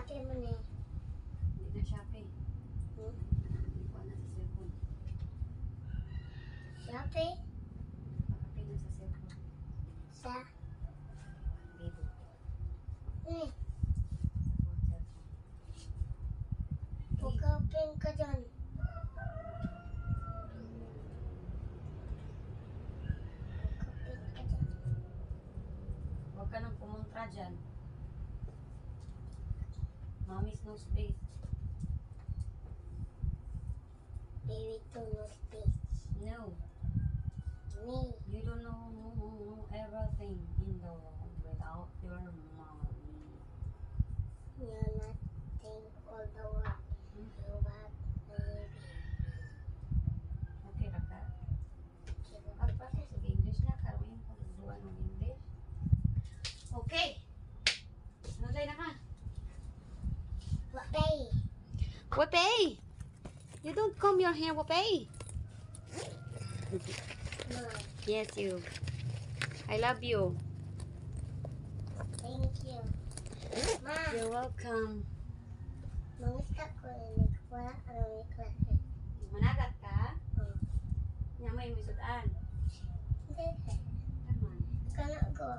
Shopee mo na eh. Hindi na Shopee. Hindi ko na sa cellphone. Shopee? Pakapin na sa cellphone. Sa? Libo. Eh, Sa cellphone. pagkapin ka dyan. Pagkapin ka dyan. Huwag ka nang pumuntra dyan. Mommy's no space. Baby to no space. No. Me. You don't know everything in the world without your mommy. You're nothing all the world. You have baby. Okay ra ka? Pagpasok sa English na, karoon yung pagduan ng English. Okay. Ano tayo na ka? Wapay. Wapay! You don't comb your hair, Wapay! Ma. Yes, you. I love you. Thank you. Ma. You're welcome. Mangusta ko na nagwala ang may klase. Managat ka? Oh. Nyamay mo sudan. Hindi. Taman. Kana ko.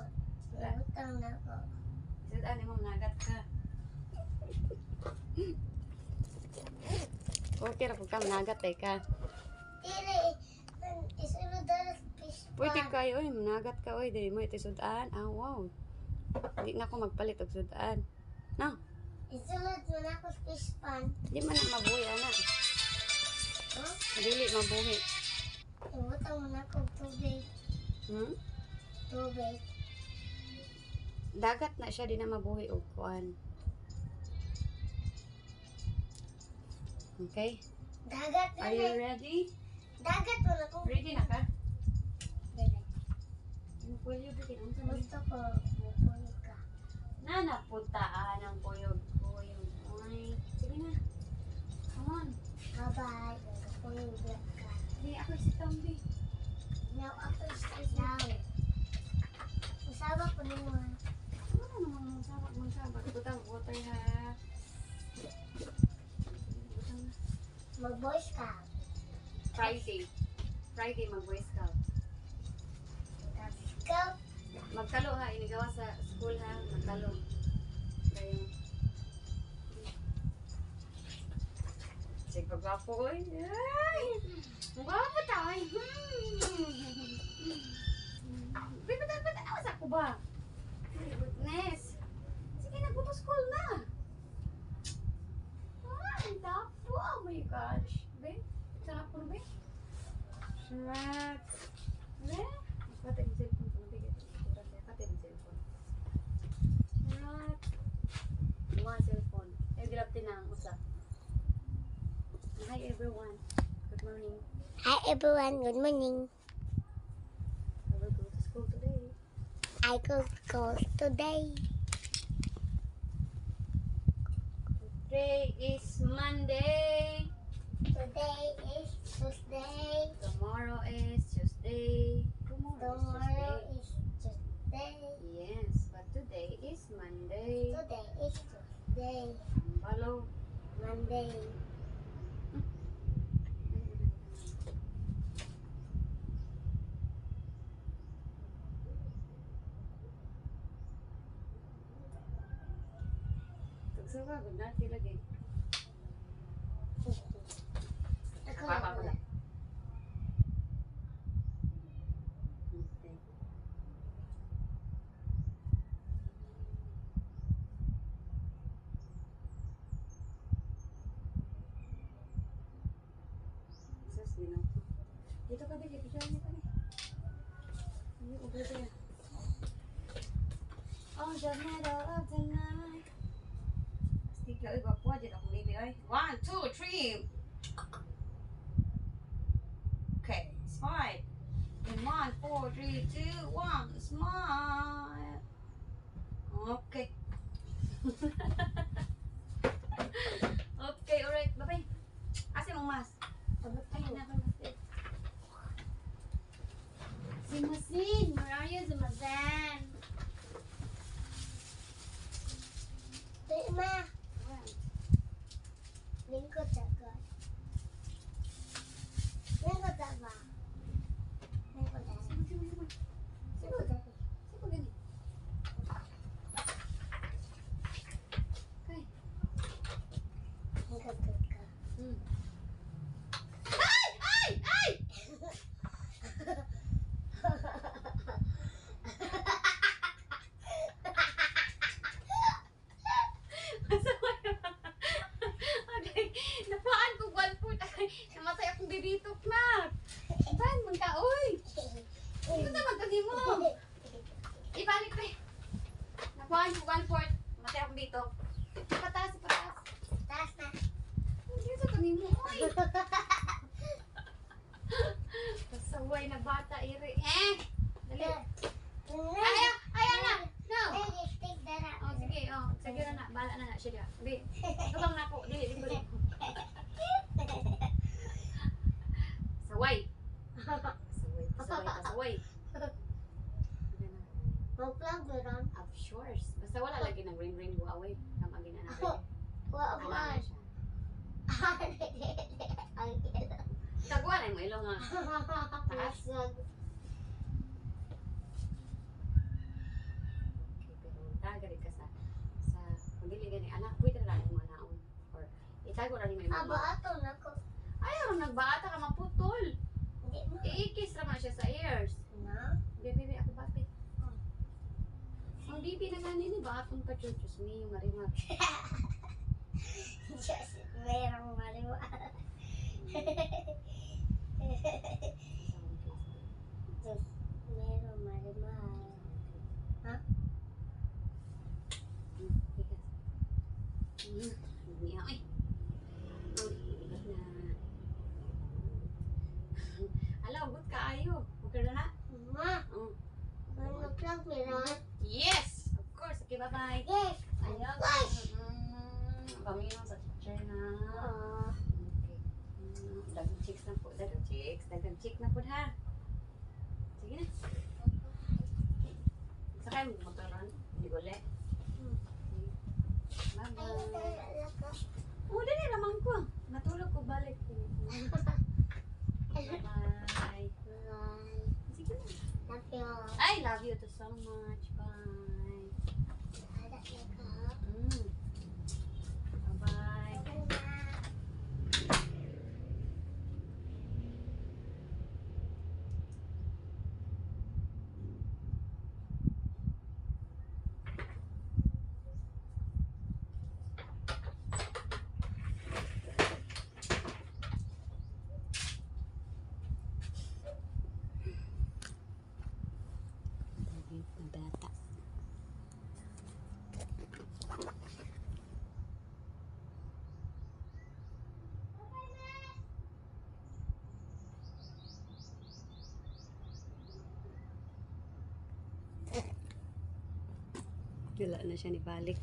Nagutang na ko. Sudan mo managat ka. Okay ra pag ka managat ay ka. Dili. Isunod na fish pan. Pwede kayo, oy, managat ka, oy, dili mo ito sudan. Ah, wow. Di na ako magpalit og sudan. No, Isunod mo na ako fish pan. di man na mabuhi, ana. Oh? Dili mabuhi. Ibutang mo na ako tubig. Hmm? Tubig. Dagat na siya, di na mabuhi og kuan. Okay? Dagat na Are you na. ready? Dagat mo na ako. Ready na ka? Dili. Yung pulyo, bitin. Ang sabi. Gusto ko. Mupulog ka. Nanapuntaan ang puyog. Ay, sige na. Come on. Bye-bye. Mupulog ka. Hindi, ako si Tombi. Now, ako is now. Usawa ko naman. Ano naman mong sabak? Butang water ha. Butang na. Mag-voice ka. Friday. Friday mag-boy scout. Go. Magkalo ha, inigawa sa school ha. Magkalo. Kayo. Sige, pagwapo ko eh. Ay! Magwapo tayo. Ba't ako ba? My goodness. Sige, nagbuto school na. Ay, tapo. Oh my gosh. Be, sarap po, be. Sarap. Be? Pati yung cellphone ko. Pati yung cellphone. Sarap. Mga cellphone. Eh, dilap din ang usa. Hi everyone. Good morning. Hi everyone. Good morning. I will go to school today. I could go today. Today is Monday. Today is Tuesday. Tomorrow is Tuesday. Tomorrow is Tuesday. Yes, but today is Monday. Today is Tuesday. Follow. Monday. Tagsawa, good night lagi. Ako Papa ko na. lang. Okay. Sus, minuto. Dito ka din, picture niya ka rin. Ano yung over there? Oh, the middle of the night. Astig lang, gwapo dyan ako, baby, ay. 1, 2, 3. Okay, smile. In 1, 4, 3, 2, 1, smile. Okay. Okay, alright, bye-bye. Asin mong mask? Ay, nakamasip. Zimasin. Mariah Zimasan. Wait, ma. pasaway. Ganun. Mag-vlog meron. Of course. Basta wala lagi ng ring-ring Huawei. Kamagin na natin. Wa Ano mo na an. siya. Ang ilo. Kagwa na yung ilong nga. Masag. Okay, pero tagari ka sa kung dili gani anak, pwede na lang yung manaon. Or itago na rin yung Aba mama. ato na ko. Ayaw, nagbaata ka maputol. Hindi mo. Iikis naman siya sa ears. Na? Bebe, ako bate. Ang bibi na gani ni baton pa chuchus mi yung marimar. Diyos, merong mariwa. Diyos, merong mariwa. Ha? Niya ay. Alaw, good kaayo. Okay na na. Ma, Oh. mag-vlog meron. Yes! Of course. Okay, bye-bye. Yes. Ayaw. Paminong sa teacher na. Ah. Okay. Dagang chicks na po. Dagang chicks na po ha. Sige na. Sakay mo motoran. Hindi ko le. Bye-bye. Oh, dali naman ko. Natulog ko balik. Bye-bye. Sige na. Love you. I love you too so much. Bye. Ada na ka. Bye-bye. Bye-bye. Bata. Wala na siya ni balik.